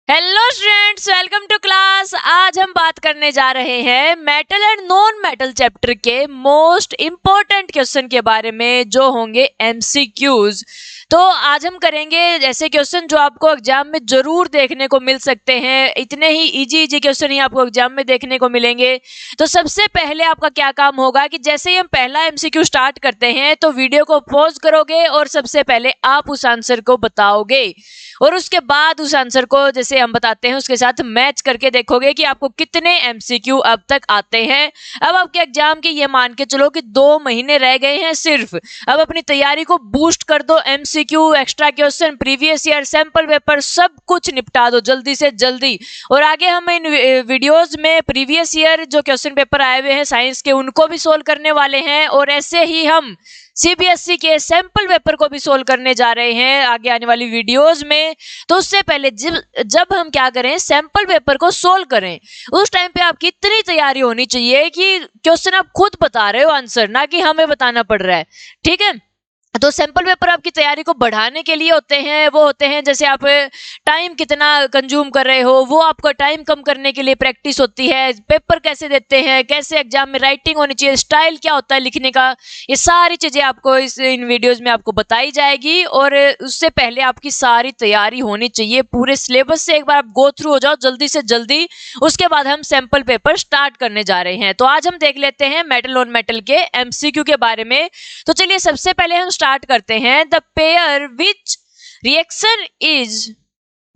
Hello students, welcome to class. आज हम बात करने जा रहे हैं metal and non metal chapter के मोस्ट इंपॉर्टेंट क्वेश्चन के बारे में जो होंगे एमसीक्यूज। तो आज हम करेंगे ऐसे क्वेश्चन जो आपको एग्जाम में जरूर देखने को मिल सकते हैं। इतने ही इजी क्वेश्चन ही आपको एग्जाम में देखने को मिलेंगे। तो सबसे पहले आपका क्या काम होगा कि जैसे ही हम पहला एमसीक्यू स्टार्ट करते हैं तो वीडियो को पॉज करोगे और सबसे पहले आप उस आंसर को बताओगे और उसके बाद उस आंसर को जैसे हम बताते हैं उसके साथ मैच करके देखोगे कि आपको कितने एमसीक्यू अब तक आते हैं। अब आपके एग्जाम के ये मान के चलो कि 2 महीने रह गए हैं सिर्फ। अब अपनी तैयारी को बूस्ट कर दो। MCQ, extra question, previous year, sample paper सब कुछ निपटा दो जल्दी से जल्दी। और आगे हम इन वीडियोस में प्रीवियस ईयर जो क्वेश्चन पेपर आए हुए हैं साइंस के उनको भी सोल्व करने वाले हैं और ऐसे ही हम सीबीएसई के सैंपल पेपर को भी सोल्व करने जा रहे हैं आगे आने वाली वीडियोस में। तो उससे पहले जब हम क्या करें, सैंपल पेपर को सोल्व करें, उस टाइम पे आपकी इतनी तैयारी होनी चाहिए कि क्वेश्चन आप खुद बता रहे हो आंसर, ना कि हमें बताना पड़ रहा है। ठीक है, तो सैंपल पेपर आपकी तैयारी को बढ़ाने के लिए होते हैं। वो होते हैं जैसे आप टाइम कितना कंज्यूम कर रहे हो, वो आपका टाइम कम करने के लिए प्रैक्टिस होती है। पेपर कैसे देते हैं, कैसे एग्जाम में राइटिंग होनी चाहिए, स्टाइल क्या होता है लिखने का, ये सारी चीजें आपको इन वीडियोस में आपको बताई जाएगी। और उससे पहले आपकी सारी तैयारी होनी चाहिए। पूरे सिलेबस से एक बार आप गो थ्रू हो जाओ जल्दी से जल्दी, उसके बाद हम सैंपल पेपर स्टार्ट करने जा रहे हैं। तो आज हम देख लेते हैं मेटल ऑन मेटल के एमसीक्यू के बारे में। तो चलिए सबसे पहले हम स्टार्ट करते हैं। The pair which reaction is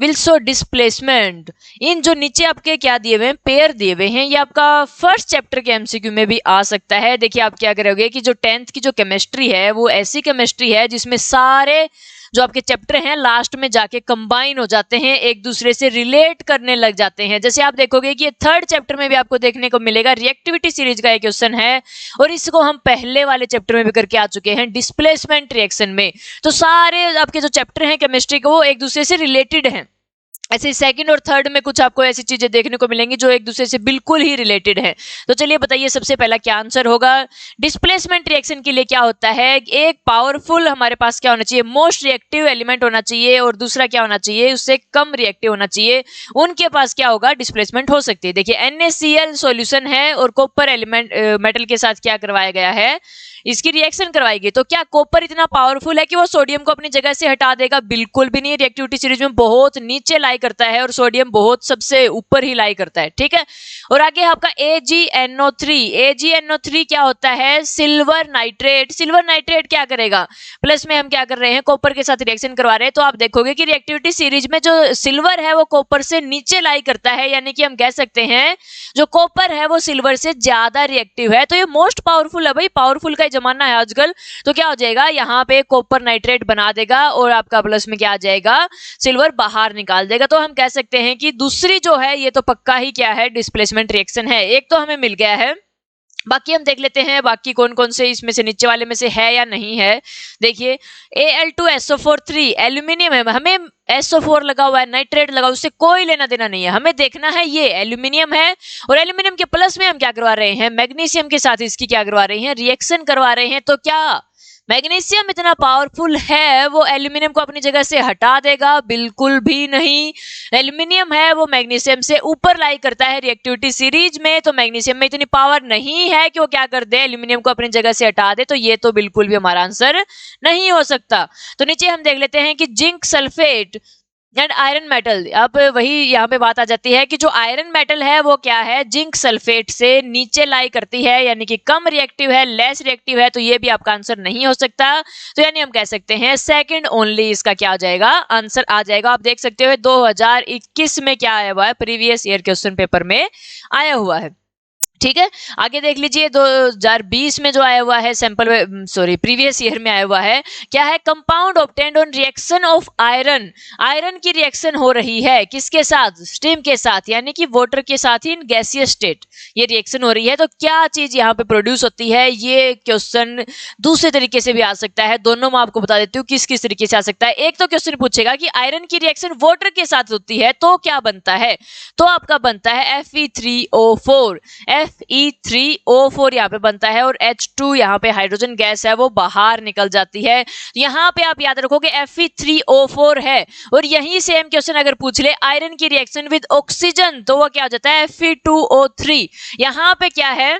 will show displacement. इन जो नीचे आपके क्या दिए हुए हैं, पेयर दिए हुए हैं, ये आपका फर्स्ट चैप्टर के एमसीक्यू में भी आ सकता है। देखिए आप क्या करोगे कि जो 10th की जो केमिस्ट्री है वो ऐसी केमिस्ट्री है जिसमें सारे जो आपके चैप्टर हैं लास्ट में जाके कंबाइन हो जाते हैं, एक दूसरे से रिलेट करने लग जाते हैं। जैसे आप देखोगे कि ये 3rd चैप्टर में भी आपको देखने को मिलेगा, रिएक्टिविटी सीरीज का एक क्वेश्चन है और इसको हम पहले वाले चैप्टर में भी करके आ चुके हैं डिस्प्लेसमेंट रिएक्शन में। तो सारे आपके जो चैप्टर हैं केमिस्ट्री के वो एक दूसरे से रिलेटेड हैं। ऐसे 2nd और 3rd में कुछ आपको ऐसी चीजें देखने को मिलेंगी जो एक दूसरे से बिल्कुल ही रिलेटेड है। तो चलिए बताइए सबसे पहला क्या आंसर होगा। डिस्प्लेसमेंट रिएक्शन के लिए क्या होता है, एक पावरफुल हमारे पास क्या होना चाहिए, मोस्ट रिएक्टिव एलिमेंट होना चाहिए और दूसरा क्या होना चाहिए, उससे कम रिएक्टिव होना चाहिए। उनके पास क्या होगा, डिस्प्लेसमेंट हो सकती है। देखिए NaCl सॉल्यूशन है और कॉपर एलिमेंट मेटल के साथ क्या करवाया गया है, इसकी रिएक्शन करवाएगी। तो क्या कॉपर इतना पावरफुल है कि वो सोडियम को अपनी जगह से हटा देगा? बिल्कुल भी नहीं। रिएक्टिविटी सीरीज में बहुत नीचे लाई करता है और सोडियम बहुत सबसे ऊपर ही लाई करता है। ठीक है, और आगे आपका AgNO3। AgNO3 क्या होता है, सिल्वर नाइट्रेट। सिल्वर नाइट्रेट क्या करेगा, प्लस में हम क्या कर रहे हैं, कॉपर के साथ रिएक्शन करवा रहे हैं। तो आप देखोगे कि रिएक्टिविटी सीरीज में जो सिल्वर है वो कॉपर से नीचे लाई करता है, यानी कि हम कह सकते हैं जो कॉपर है वो सिल्वर से ज्यादा रिएक्टिव है। तो ये मोस्ट पावरफुल है भाई, पावरफुल का जमाना है आजकल। तो क्या हो जाएगा, यहाँ पे कॉपर नाइट्रेट बना देगा और आपका प्लस में क्या आ जाएगा, सिल्वर बाहर निकाल देगा। तो हम कह सकते हैं कि दूसरी जो है ये तो पक्का ही क्या है, डिस्प्लेसमेंट रिएक्शन है। एक तो हमें मिल गया है, बाकी हम देख लेते हैं बाकी कौन कौन से इसमें से नीचे वाले में से है या नहीं है। देखिए Al2SO4 3 एल्यूमिनियम है, हमें SO4 लगा हुआ है, नाइट्रेट लगा, उससे कोई लेना देना नहीं है। हमें देखना है ये एल्यूमिनियम है और एल्यूमिनियम के प्लस में हम क्या करवा रहे हैं, मैग्नीशियम के साथ इसकी क्या करवा रहे हैं, रिएक्शन करवा रहे हैं। तो क्या मैग्नीशियम इतना पावरफुल है वो एल्यूमिनियम को अपनी जगह से हटा देगा? बिल्कुल भी नहीं। एल्यूमिनियम है वो मैग्नीशियम से ऊपर लाई करता है रिएक्टिविटी सीरीज में, तो मैग्नीशियम में इतनी पावर नहीं है कि वो क्या कर दे, एल्यूमिनियम को अपनी जगह से हटा दे। तो ये तो बिल्कुल भी हमारा आंसर नहीं हो सकता। तो नीचे हम देख लेते हैं कि zinc sulphate and iron metal. अब वही यहाँ पे बात आ जाती है कि जो आयरन मेटल है वो क्या है, जिंक सल्फेट से नीचे लाई करती है, यानी कि कम रिएक्टिव है, लेस रिएक्टिव है। तो ये भी आपका आंसर नहीं हो सकता। तो यानी हम कह सकते हैं 2nd ओनली इसका क्या आ जाएगा, आंसर आ जाएगा। आप देख सकते हो 2021 में क्या आया हुआ है, प्रीवियस ईयर क्वेश्चन पेपर में आया हुआ है। ठीक है, आगे देख लीजिए 2020 में जो आया हुआ है सैंपल, सॉरी प्रीवियस ईयर में आया हुआ है, क्या है, compound obtained on reaction of iron. Iron की रिएक्शन हो रही है किसके साथ, स्टीम के साथ, यानी कि वाटर के साथ ही इन गैसियस स्टेट ये रिएक्शन हो रही है। तो क्या चीज यहाँ पे प्रोड्यूस होती है, ये क्वेश्चन दूसरे तरीके से भी आ सकता है। दोनों मैं आपको बता देती हूँ किस किस तरीके से आ सकता है। एक तो क्वेश्चन पूछेगा कि आयरन की रिएक्शन वाटर के साथ होती है तो क्या बनता है, तो आपका बनता है Fe3O4। Fe3O4 यहाँ पे बनता है और H2 यहाँ पे हाइड्रोजन गैस है वो बाहर निकल जाती है। यहाँ पे आप याद रखो कि Fe3O4 है और यही सेम क्वेश्चन अगर पूछ ले आयरन की रिएक्शन विद ऑक्सीजन तो वो क्या हो जाता है Fe2O3। यहाँ पे क्या है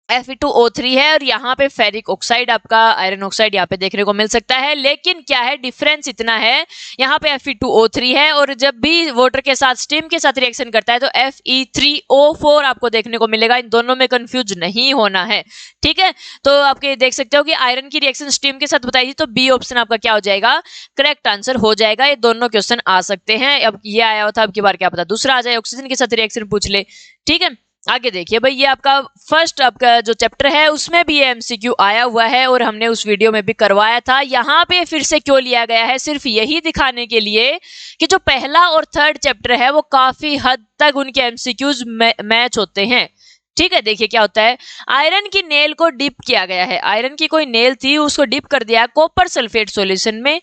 Fe2O3 है और यहाँ पे फेरिक ऑक्साइड आपका आयरन ऑक्साइड यहाँ पे देखने को मिल सकता है। लेकिन क्या है डिफरेंस इतना है, यहाँ पे Fe2O3 है और जब भी वाटर के साथ स्टीम के साथ रिएक्शन करता है तो Fe3O4 आपको देखने को मिलेगा। इन दोनों में कंफ्यूज नहीं होना है, ठीक है। तो आपके देख सकते हो कि आयरन की रिएक्शन स्टीम के साथ बताई थी तो बी ऑप्शन आपका क्या हो जाएगा, करेक्ट आंसर हो जाएगा। ये दोनों क्वेश्चन आ सकते हैं। अब ये आया था, अब की बार क्या पता दूसरा आ जाए, ऑक्सीजन के साथ रिएक्शन पूछ ले, ठीक है। आगे देखिए भाई, ये आपका फर्स्ट आपका जो चैप्टर है उसमें भी ये एमसीक्यू आया हुआ है और हमने उस वीडियो में भी करवाया था। यहाँ पे फिर से क्यों लिया गया है, सिर्फ यही दिखाने के लिए कि जो पहला और थर्ड चैप्टर है वो काफी हद तक उनके एमसीक्यूज मैच होते हैं, ठीक है। देखिए क्या होता है, आयरन की नेल को डिप किया गया है, आयरन की कोई नेल थी उसको डिप कर दिया कॉपर सल्फेट सॉल्यूशन में।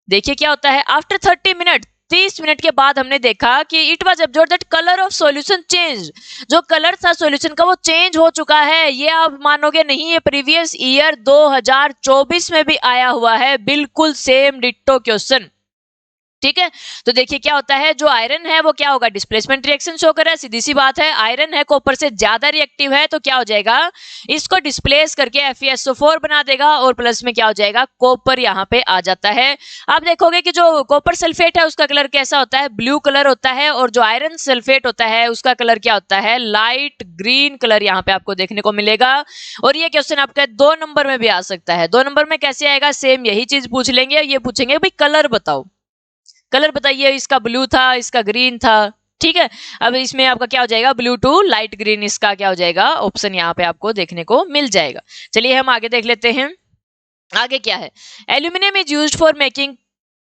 देखिए क्या होता है, आफ्टर 30 मिनट 30 मिनट के बाद हमने देखा कि it was observed that colour of solution change, जो कलर था सॉल्यूशन का वो चेंज हो चुका है। ये आप मानोगे नहीं, ये प्रीवियस ईयर 2024 में भी आया हुआ है, बिल्कुल सेम डिट्टो क्वेश्चन, ठीक है। तो देखिए क्या होता है, जो आयरन है वो क्या होगा, डिस्प्लेसमेंट रिएक्शन शो कर रहा है, सीधी सी बात है। आयरन है कॉपर से ज्यादा रिएक्टिव है तो क्या हो जाएगा, इसको डिस्प्लेस करके FeSO4 बना देगा और प्लस में क्या हो जाएगा, कॉपर यहाँ पे आ जाता है। आप देखोगे कि जो कॉपर सल्फेट है उसका कलर कैसा होता है, ब्लू कलर होता है और जो आयरन सल्फेट होता है उसका कलर क्या होता है, लाइट ग्रीन कलर यहाँ पे आपको देखने को मिलेगा। और ये क्वेश्चन आपका 2 नंबर में भी आ सकता है। 2 नंबर में कैसे आएगा, सेम यही चीज पूछ लेंगे, ये पूछेंगे भाई कलर बताओ, कलर बताइए, इसका ब्लू था इसका ग्रीन था, ठीक है। अब इसमें आपका क्या हो जाएगा, ब्लू टू लाइट ग्रीन, इसका क्या हो जाएगा ऑप्शन यहाँ पे आपको देखने को मिल जाएगा। चलिए हम आगे देख लेते हैं। आगे क्या है, aluminium is used for making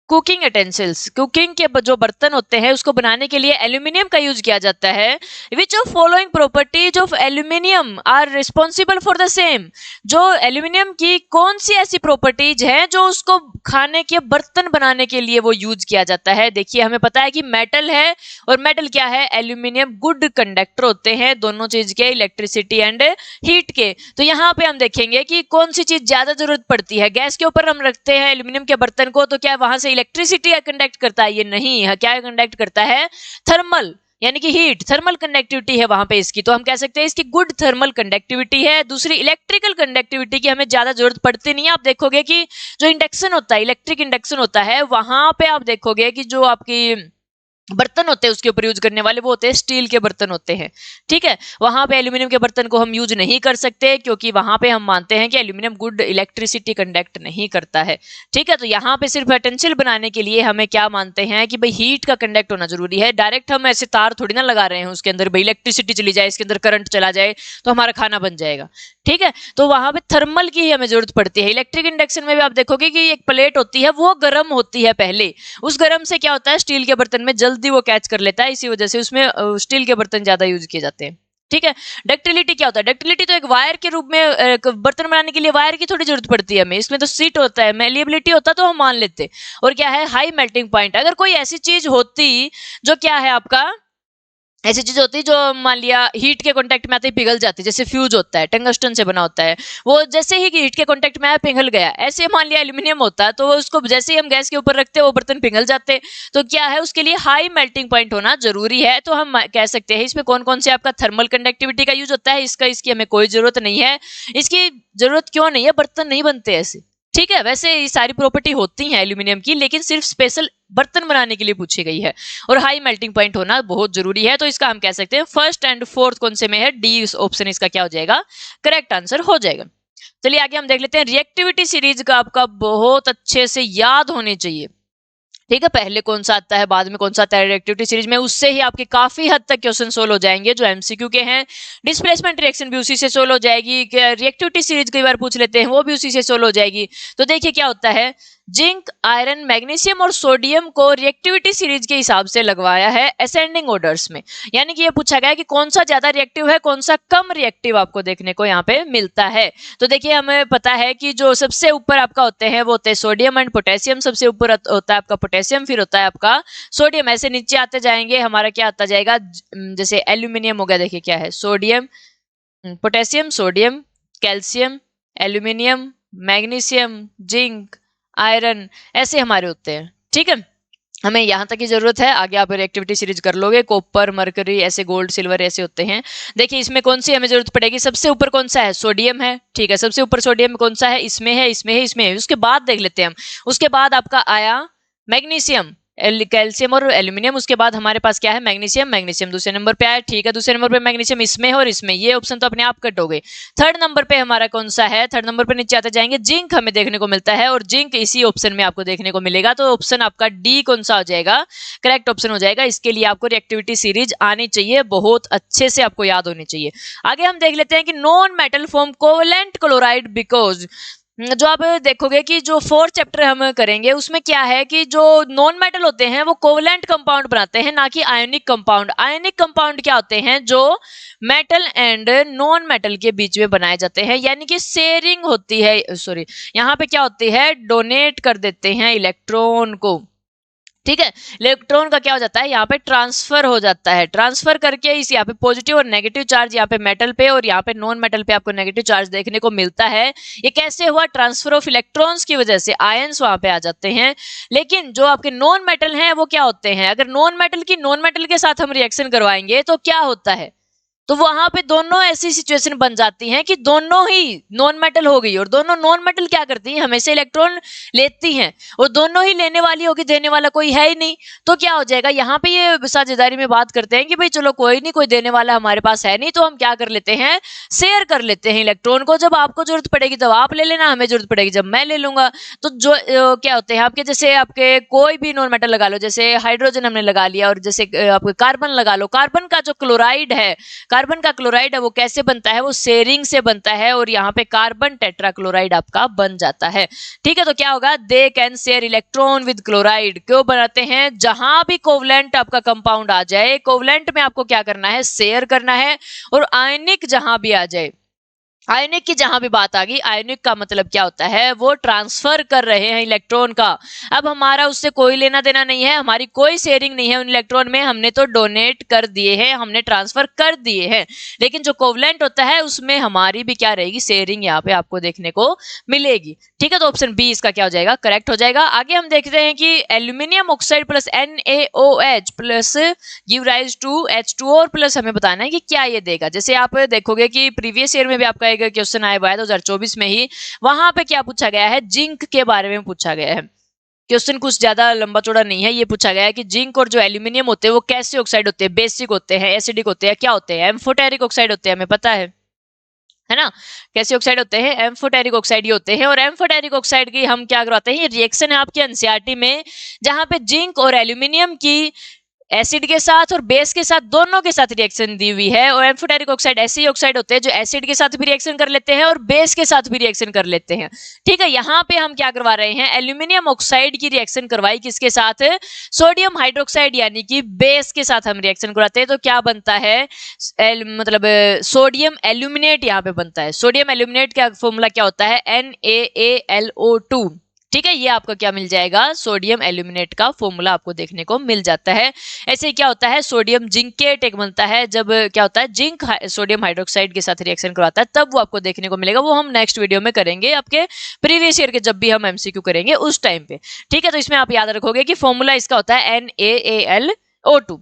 cooking utensils, cooking के जो बर्तन होते हैं उसको बनाने के लिए एल्यूमिनियम का यूज किया जाता है। Which of following properties of aluminium are responsible for the same, जो एल्यूमिनियम की कौन सी ऐसी प्रॉपर्टीज हैं जो उसको खाने के बर्तन बनाने के लिए वो यूज किया जाता है। देखिए हमें पता है कि मेटल है और मेटल क्या है, एल्यूमिनियम गुड कंडक्टर होते हैं दोनों चीज के, इलेक्ट्रिसिटी एंड हीट के। तो यहाँ पे हम देखेंगे कि कौन सी चीज ज्यादा जरूरत पड़ती है, गैस के ऊपर हम रखते हैं एल्यूमिनियम के बर्तन को तो क्या वहां से इलेक्ट्रिसिटी कंडक्ट करता है, ये नहीं, क्या कंडक्ट करता है, थर्मल यानी कि हीट, थर्मल कंडक्टिविटी है वहां पे इसकी। तो हम कह सकते हैं इसकी गुड थर्मल कंडक्टिविटी है। दूसरी इलेक्ट्रिकल कंडक्टिविटी की हमें ज्यादा जरूरत पड़ती नहीं है। आप देखोगे कि जो इंडक्शन होता है, इलेक्ट्रिक इंडक्शन होता है, वहां पे आप देखोगे कि जो आपकी बर्तन होते हैं उसके ऊपर यूज करने वाले वो होते हैं स्टील के बर्तन होते हैं, ठीक है। वहां पे एल्यूमिनियम के बर्तन को हम यूज नहीं कर सकते क्योंकि वहां पे हम मानते हैं कि एल्यूमिनियम गुड इलेक्ट्रिसिटी कंडक्ट नहीं करता है, ठीक है। तो यहाँ पे सिर्फ यूटेंसिल बनाने के लिए हमें क्या मानते हैं कि भाई हीट का कंडक्ट होना जरूरी है। डायरेक्ट हम ऐसे तार थोड़ी ना लगा रहे हैं उसके अंदर, भाई इलेक्ट्रिसिटी चली जाए इसके अंदर करंट चला जाए तो हमारा खाना बन जाएगा, ठीक है। तो वहां पे थर्मल की हमें जरूरत पड़ती है। इलेक्ट्रिक इंडक्शन में भी आप देखोगे कि एक प्लेट होती है वो गर्म होती है पहले, उस गर्म से क्या होता है स्टील के बर्तन में जल्दी वो कैच कर लेता है, इसी वजह से उसमें स्टील के बर्तन ज्यादा यूज किए जाते हैं, ठीक है। डक्टिलिटी क्या होता है, डक्टिलिटी तो एक वायर के रूप में, बर्तन बनाने के लिए वायर की थोड़ी जरूरत पड़ती है हमें, इसमें तो सीट होता है, मेलिएबिलिटी होता तो हम मान लेते। और क्या है, हाई मेल्टिंग पॉइंट। अगर कोई ऐसी चीज होती जो क्या है आपका, ऐसी चीज होती है जो मान लिया हीट के कांटेक्ट में आते ही पिघल जाती है, जैसे फ्यूज होता है टंगस्टन से बना होता है, वो जैसे ही हीट के कांटेक्ट में आया पिघल गया। ऐसे मान लिया एल्यूमिनियम होता है तो उसको जैसे ही हम गैस के ऊपर रखते हैं वो बर्तन पिघल जाते। तो क्या है, उसके लिए हाई मेल्टिंग पॉइंट होना जरूरी है। तो हम कह सकते हैं इसमें कौन कौन से आपका थर्मल कंडक्टिविटी का यूज होता है, इसकी हमें कोई जरूरत नहीं है। इसकी जरूरत क्यों नहीं है, बर्तन नहीं बनते ऐसे, ठीक है। वैसे ये सारी प्रॉपर्टी होती है एल्यूमिनियम की, लेकिन सिर्फ स्पेशल बर्तन बनाने के लिए पूछी गई है। और हाई मेल्टिंग पॉइंट होना बहुत जरूरी है। तो इसका हम कह सकते हैं फर्स्ट एंड फोर्थ कौन से में है, डी ऑप्शन इसका क्या हो जाएगा, करेक्ट आंसर हो जाएगा। चलिए आगे हम देख लेते हैं। रिएक्टिविटी सीरीज का आपका बहुत अच्छे से याद होने चाहिए, ठीक है। पहले कौन सा आता है बाद में कौन सा आता है रिएक्टिविटी सीरीज में, उससे ही आपके काफी हद तक क्वेश्चन सोल्व हो जाएंगे जो एमसीक्यू के हैं। डिस्प्लेसमेंट रिएक्शन भी उसी से सोल्व हो जाएगी, रिएक्टिविटी सीरीज कई बार पूछ लेते हैं वो भी उसी से सोल्व हो जाएगी। तो देखिए क्या होता है, जिंक, आयरन, मैग्नीशियम और सोडियम को रिएक्टिविटी सीरीज के हिसाब से लगवाया है असेंडिंग ऑर्डर्स में, यानी कि ये पूछा गया है कि कौन सा ज्यादा रिएक्टिव है कौन सा कम रिएक्टिव आपको देखने को यहाँ पे मिलता है। तो देखिए हमें पता है कि जो सबसे ऊपर आपका होते हैं वो होते हैं सोडियम एंड पोटेशियम, सबसे ऊपर होता है आपका पोटेशियम, फिर होता है आपका सोडियम, ऐसे नीचे आते जाएंगे हमारा क्या आता जाएगा, जैसे एल्यूमिनियम हो गया, देखिए क्या है sodium, potassium, sodium, calcium, aluminium, magnesium, zinc, iron, ऐसे हमारे होते हैं। ठीक है, हमें यहाँ तक की जरूरत है, आगे आप रिएक्टिविटी सीरीज कर लोगे। कॉपर, मरकरी, ऐसे गोल्ड, सिल्वर ऐसे होते हैं। देखिए इसमें कौन सी हमें जरूरत पड़ेगी, सबसे ऊपर कौन सा है, सोडियम है। ठीक है, सबसे ऊपर सोडियम कौन सा है, इसमें है, इसमें है, इसमें है। उसके बाद देख लेते हैं हम, उसके बाद आपका आया मैग्नीशियम, कैल्शियम और एल्यूमिनियम। उसके बाद हमारे पास क्या है, मैग्नीशियम, मैग्नीशियम दूसरे नंबर पे आया। ठीक है, दूसरे नंबर पे मैग्नीशियम इसमें है और इसमें, ये ऑप्शन तो अपने आप कट हो गए। थर्ड नंबर पे हमारा कौन सा है, थर्ड नंबर पे नीचे आते जाएंगे, जिंक हमें देखने को मिलता है और जिंक इसी ऑप्शन में आपको देखने को मिलेगा। तो ऑप्शन आपका डी कौन सा हो जाएगा, करेक्ट ऑप्शन हो जाएगा। इसके लिए आपको रिएक्टिविटी सीरीज आनी चाहिए, बहुत अच्छे से आपको याद होनी चाहिए। आगे हम देख लेते हैं कि non metal form covalent chloride because, जो आप देखोगे कि जो फोर्थ चैप्टर हम करेंगे उसमें क्या है कि जो नॉन मेटल होते हैं वो कोवेलेंट कंपाउंड बनाते हैं, ना कि आयोनिक कंपाउंड। आयोनिक कंपाउंड क्या होते हैं, जो मेटल एंड नॉन मेटल के बीच में बनाए जाते हैं, यानी कि शेयरिंग होती है, सॉरी यहाँ पे क्या होती है, डोनेट कर देते हैं इलेक्ट्रॉन को। ठीक है, इलेक्ट्रॉन का क्या हो जाता है, यहाँ पे ट्रांसफर हो जाता है। ट्रांसफर करके इस यहाँ पे पॉजिटिव और नेगेटिव चार्ज यहाँ पे मेटल पे और यहाँ पे नॉन मेटल पे आपको नेगेटिव चार्ज देखने को मिलता है। ये कैसे हुआ, ट्रांसफर ऑफ इलेक्ट्रॉन्स की वजह से आयंस वहां पे आ जाते हैं। लेकिन जो आपके नॉन मेटल हैं वो क्या होते हैं, अगर नॉन मेटल के साथ हम रिएक्शन करवाएंगे तो क्या होता है, तो वहां पे दोनों ऐसी सिचुएशन बन जाती हैं कि दोनों ही नॉन मेटल हो गई और दोनों नॉन मेटल क्या करती हैं, हमेशा इलेक्ट्रॉन लेती हैं और दोनों ही लेने वाली होगी, देने वाला कोई है ही नहीं। तो क्या हो जाएगा, यहाँ पे ये साझेदारी में बात करते हैं कि भाई चलो कोई नहीं, कोई देने वाला हमारे पास है नहीं, तो हम क्या कर लेते हैं, शेयर कर लेते हैं इलेक्ट्रॉन को। जब आपको जरूरत पड़ेगी तब आप ले लेना, हमें जरूरत पड़ेगी जब मैं ले लूंगा। तो जो क्या होते हैं आपके, जैसे आपके कोई भी नॉन मेटल लगा लो, जैसे हाइड्रोजन हमने लगा लिया और जैसे आपके कार्बन लगा लो, कार्बन का जो क्लोराइड है, कार्बन का क्लोराइड है वो कैसे बनता है, वो शेयरिंग से बनता है और यहाँ पे कार्बन टेट्राक्लोराइड आपका बन जाता है। ठीक है, तो क्या होगा, they can share electron with chloride. क्यों बनाते हैं, जहां भी कोवलेंट आपका कंपाउंड आ जाए, कोवलेंट में आपको क्या करना है, शेयर करना है। और आयनिक जहां भी आ जाए, आयनिक की जहां भी बात आ गई, आयनिक का मतलब क्या होता है, वो ट्रांसफर कर रहे हैं इलेक्ट्रॉन का। अब हमारा उससे कोई लेना देना नहीं है, हमारी कोई शेयरिंग नहीं है उन इलेक्ट्रॉन में, हमने तो डोनेट कर दिए हैं, हमने ट्रांसफर कर दिए हैं। लेकिन जो कोवलेंट होता है उसमें हमारी भी क्या रहेगी, शेयरिंग यहाँ पे आपको देखने को मिलेगी। ठीक है, तो ऑप्शन बी इसका क्या हो जाएगा, करेक्ट हो जाएगा। आगे हम देखते हैं कि aluminium oxide plus NaOH plus give rise to H2O और प्लस हमें बताना है कि क्या ये देगा। जैसे आप देखोगे कि प्रीवियस ईयर में भी आपका एक क्वेश्चन आया हुआ है 2024 में ही, वहां पे क्या पूछा गया है, जिंक के बारे में पूछा गया है। क्वेश्चन कुछ ज्यादा लंबा चौड़ा नहीं है, ये पूछा गया है कि जिंक और जो एल्यूमिनियम होते हैं वो कैसे ऑक्साइड होते हैं, बेसिक होते हैं, एसिडिक होते हैं, क्या होते हैं, एम्फोटेरिक ऑक्साइड होते हैं, हमें पता है ना। कैसे ऑक्साइड होते हैं, एम्फोटेरिक ऑक्साइड ही होते हैं। और एम्फोटेरिक ऑक्साइड की हम क्या करवाते हैं, ये रिएक्शन है आपके एनसीईआरटी में, जहां पे जिंक और एल्यूमिनियम की एसिड के साथ और बेस के साथ दोनों के साथ रिएक्शन दी हुई है। और एम्फोटेरिक ऑक्साइड ऐसे ही ऑक्साइड होते हैं जो एसिड के साथ भी रिएक्शन कर लेते हैं और बेस के साथ भी रिएक्शन कर लेते हैं। ठीक है, यहाँ पे हम क्या करवा रहे हैं, एल्यूमिनियम ऑक्साइड की रिएक्शन करवाई किसके साथ, सोडियम हाइड्रोक्साइड, यानी कि बेस के साथ हम रिएक्शन करवाते हैं। तो क्या बनता है, मतलब सोडियम एल्यूमिनेट यहाँ पे बनता है। सोडियम एल्यूमिनेट का फॉर्मूला क्या होता है, NaAlO2। ठीक है, ये आपका क्या मिल जाएगा, सोडियम एल्यूमिनेट का फॉर्मूला आपको देखने को मिल जाता है। ऐसे ही क्या होता है, सोडियम जिंकेट एक बनता है, जब क्या होता है, जिंक सोडियम हाइड्रोक्साइड के साथ रिएक्शन करवाता है तब वो आपको देखने को मिलेगा। वो हम नेक्स्ट वीडियो में करेंगे, आपके प्रीवियस ईयर के जब भी हम एमसीक्यू करेंगे उस टाइम पे। ठीक है, तो इसमें आप याद रखोगे कि फॉर्मूला इसका होता है NaAlO2।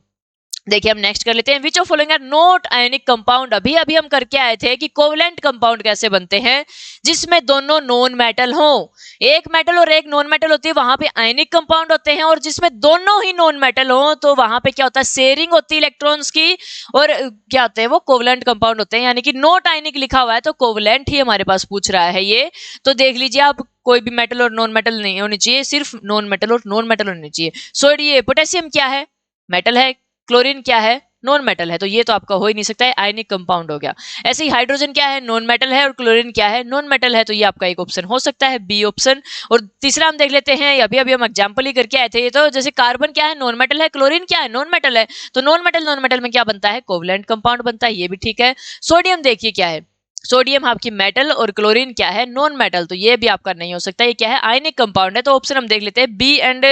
देखिए हम नेक्स्ट कर लेते हैं, which of following are not ionic compound. अभी अभी हम करके आए थे कि कोवलेंट कंपाउंड कैसे बनते हैं, जिसमें दोनों नॉन मेटल हो, एक मेटल और एक नॉन मेटल होती है, वहां पे आयनिक कंपाउंड होते हैं। और जिसमें दोनों ही नॉन मेटल हो तो वहां पे क्या होता है, शेयरिंग होती है इलेक्ट्रॉन्स की, और क्या होते हैं वो कोवलेंट कंपाउंड होते हैं। यानी कि नॉट आयनिक लिखा हुआ है तो कोवलेंट ही हमारे पास पूछ रहा है ये। तो देख लीजिए आप, कोई भी मेटल और नॉन मेटल नहीं होनी चाहिए, सिर्फ नॉन मेटल और नॉन मेटल होनी चाहिए। सोडियम पोटेशियम क्या है, मेटल है, क्लोरीन क्या है, नॉन मेटल है, तो ये तो आपका हो ही नहीं सकता है, आयनिक कंपाउंड हो गया। ऐसे ही हाइड्रोजन क्या है, नॉन मेटल है, और क्लोरीन क्या है, नॉन मेटल है, तो ये आपका एक ऑप्शन हो सकता है, बी ऑप्शन। और तीसरा हम देख लेते हैं, अभी अभी हम एग्जांपल ही करके आए थे, ये तो जैसे कार्बन क्या है, नॉन मेटल है, क्लोरीन क्या है, नॉन मेटल है, तो नॉन मेटल में क्या बनता है, कोवलेंट कंपाउंड बनता है, ये भी ठीक है। सोडियम देखिए क्या है, सोडियम आपकी मेटल और क्लोरीन क्या है, नॉन मेटल, तो ये भी आपका नहीं हो सकता। ये क्या है, आयनिक कंपाउंड है। तो ऑप्शन हम देख लेते हैं बी एंड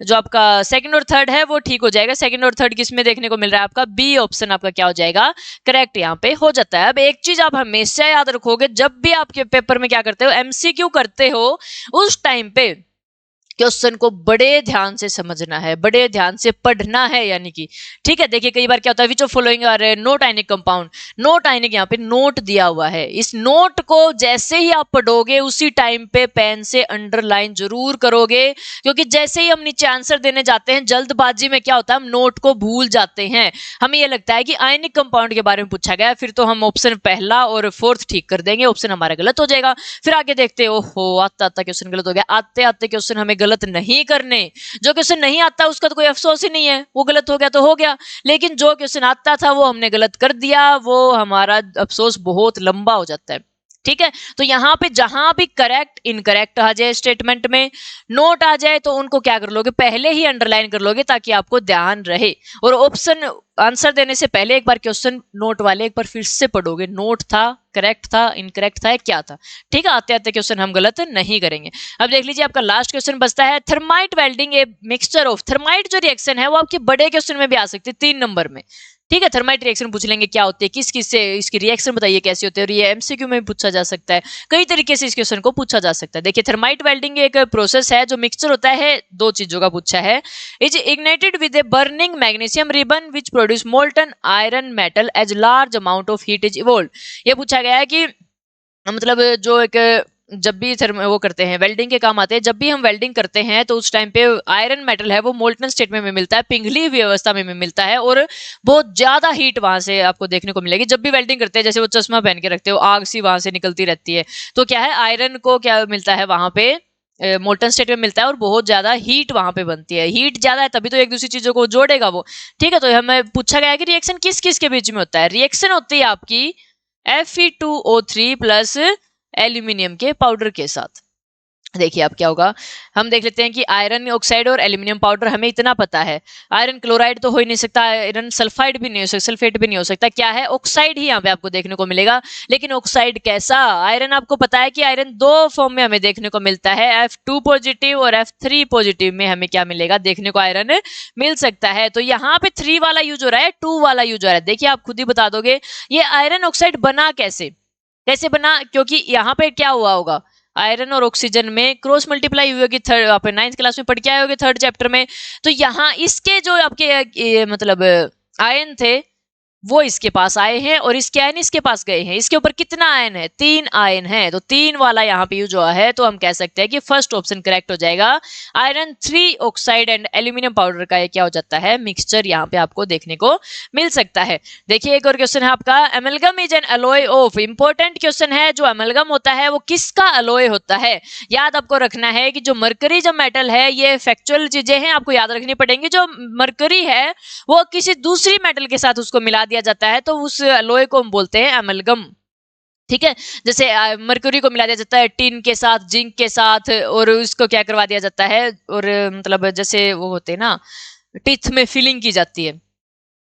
जो आपका सेकंड और थर्ड है वो ठीक हो जाएगा। सेकंड और थर्ड किसमें देखने को मिल रहा है, आपका बी ऑप्शन आपका क्या हो जाएगा, करेक्ट यहाँ पे हो जाता है। अब एक चीज आप हमेशा याद रखोगे, जब भी आपके पेपर में क्या करते हो, एमसीक्यू करते हो, उस टाइम पे क्वेश्चन को बड़े ध्यान से समझना है, बड़े ध्यान से पढ़ना है, यानी कि ठीक है। देखिए कई बार क्या होता है, which of following are not ionic compound, not ionic यहाँ पे नोट दिया हुआ है। इस नोट को जैसे ही आप पढ़ोगे उसी टाइम पे पेन से अंडरलाइन जरूर करोगे, क्योंकि जैसे ही हम नीचे आंसर देने जाते हैं जल्दबाजी में क्या होता है, हम नोट को भूल जाते हैं। हमें यह लगता है कि आयनिक कंपाउंड के बारे में पूछा गया, फिर तो हम ऑप्शन पहला और फोर्थ ठीक कर देंगे, ऑप्शन हमारा गलत हो जाएगा। फिर आगे देखते हो, ओहो आता आता क्वेश्चन गलत हो गया, आते आते क्वेश्चन हमें गलत नहीं करने। जो क्वेश्चन नहीं आता उसका तो कोई अफसोस ही नहीं है, वो गलत हो गया तो हो गया, लेकिन जो क्वेश्चन आता था वो हमने गलत कर दिया, वो हमारा अफसोस बहुत लंबा हो जाता है। ठीक है, तो यहां पे जहां भी करेक्ट इनकरेक्ट आ जाए स्टेटमेंट में, नोट आ जाए, तो उनको क्या कर लोगे, पहले ही अंडरलाइन कर लोगे ताकि आपको ध्यान रहे। और ऑप्शन आंसर देने से पहले एक बार क्वेश्चन नोट वाले एक बार फिर से पढ़ोगे, नोट था, करेक्ट था, इनकरेक्ट था, क्या था। ठीक है, आते आते क्वेश्चन हम गलत नहीं करेंगे। अब देख लीजिए आपका लास्ट क्वेश्चन बचता है, thermite welding a mixture of, thermite जो रिएक्शन है वो आपके बड़े क्वेश्चन में भी आ सकती है 3 नंबर में। ठीक है, थर्माइट रिएक्शन पूछ लेंगे क्या होती है, किस किस से इसकी रिएक्शन बताइए कैसे होते हैं, और ये एमसीक्यू में भी पूछा जा सकता है, कई तरीके से इस क्वेश्चन को पूछा जा सकता है। देखिए थर्माइट वेल्डिंग एक प्रोसेस है जो मिक्सचर होता है, 2 चीजों का पूछा है। Is ignited with a burning magnesium ribbon which produce molten iron metal as large amount of heat is evolve. ये पूछा गया है कि मतलब जो एक जब भी वो करते हैं, वेल्डिंग के काम आते हैं, जब भी हम वेल्डिंग करते हैं तो उस टाइम पे आयरन मेटल है वो मोल्टन स्टेट में मिलता है, पिघली हुई अवस्था में मिलता है, और बहुत ज्यादा हीट वहां से आपको देखने को मिलेगी। जब भी वेल्डिंग करते हैं, जैसे वो चश्मा पहन के रखते हो, आग सी वहां से निकलती रहती है, तो क्या है, आयरन को क्या मिलता है वहां पे, मोल्टन स्टेट में मिलता है, और बहुत ज्यादा हीट वहां पे बनती है। हीट ज्यादा है तभी तो एक दूसरी चीजों को जोड़ेगा वो। ठीक है, तो हमें पूछा गया कि रिएक्शन किस किस के बीच में होता है। रिएक्शन होती है आपकी Fe2O3 प्लस एल्यूमिनियम के पाउडर के साथ। देखिए अब क्या होगा, हम देख लेते हैं कि आयरन ऑक्साइड और एल्यूमिनियम पाउडर हमें इतना पता है, आयरन क्लोराइड तो हो ही नहीं सकता, आयरन सल्फाइड भी नहीं हो सकता, सल्फेट भी नहीं हो सकता, क्या है, ऑक्साइड ही यहाँ पे आपको देखने को मिलेगा। लेकिन ऑक्साइड कैसा, आयरन आपको पता है कि आयरन 2 फॉर्म में हमें देखने को मिलता है, F2 पॉजिटिव और F3 पॉजिटिव में हमें क्या मिलेगा, देखने को आयरन मिल सकता है। तो यहाँ पे 3 वाला यूज हो रहा है, 2 वाला यूज हो रहा है। देखिए आप खुद ही बता दोगे ये आयरन ऑक्साइड बना कैसे, कैसे बना, क्योंकि यहाँ पे क्या हुआ होगा, आयरन और ऑक्सीजन में क्रॉस मल्टीप्लाई हुई होगी, थर्ड आप 9th क्लास में पढ़ के आए होगे 3rd चैप्टर में। तो यहाँ इसके जो आपके मतलब आयन थे वो इसके पास आए हैं, और इसके आयन इसके पास गए हैं। इसके ऊपर कितना आयन है, 3 आयन है, तो 3 वाला यहाँ पे यूज हुआ है, तो हम कह सकते हैं कि फर्स्ट ऑप्शन करेक्ट हो जाएगा। Iron 3 oxide and aluminium powder का क्या हो जाता है, मिक्सचर यहाँ पे आपको देखने को मिल सकता है। देखिए एक और क्वेश्चन है आपका, amalgam is an alloy of, important question है, जो एमलगम होता है वो किसका अलॉय होता है। याद आपको रखना है कि जो मरकरी जो मेटल है, ये फैक्चुअल चीजें हैं, आपको याद रखनी पड़ेंगी। जो मरकरी है वो किसी दूसरी मेटल के साथ उसको मिला दिया जाता है, तो उस अलॉय को हम बोलते हैं एमलगम। ठीक है, जैसे मरकरी को मिला दिया जाता है टिन के साथ, जिंक के साथ, और उसको क्या करवा दिया जाता है, और मतलब जैसे वो होते हैं ना, टीथ में फिलिंग की जाती है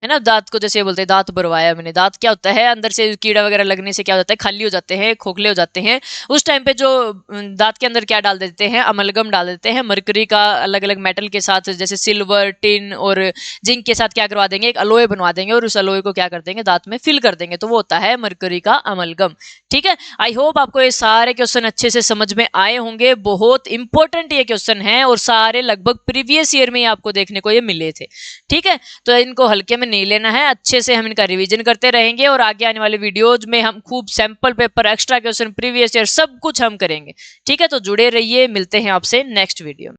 ना, दांत को जैसे बोलते हैं दांत भरवाया मैंने, दांत क्या होता है, अंदर से कीड़ा वगैरह लगने से क्या होता है, खाली हो जाते हैं, खोखले हो जाते हैं। उस टाइम पे जो दांत के अंदर क्या डाल देते हैं, अमलगम डाल देते हैं, मरकरी का अलग अलग मेटल के साथ, जैसे सिल्वर, टिन और जिंक के साथ क्या करवा देंगे, एक अलॉय बनवा देंगे, और उस अलॉय को क्या कर देंगे, दांत में फिल कर देंगे, तो वो होता है मरकरी का अमलगम। ठीक है, आई होप आपको ये सारे क्वेश्चन अच्छे से समझ में आए होंगे। बहुत इंपॉर्टेंट ये क्वेश्चन है, और सारे लगभग प्रीवियस ईयर में आपको देखने को ये मिले थे। ठीक है, तो इनको हल्के में नहीं लेना है, अच्छे से हम इनका रिवीजन करते रहेंगे, और आगे आने वाले वीडियोज में हम खूब sample paper, extra question, previous year सब कुछ हम करेंगे। ठीक है, तो जुड़े रहिए, मिलते हैं आपसे नेक्स्ट वीडियो में।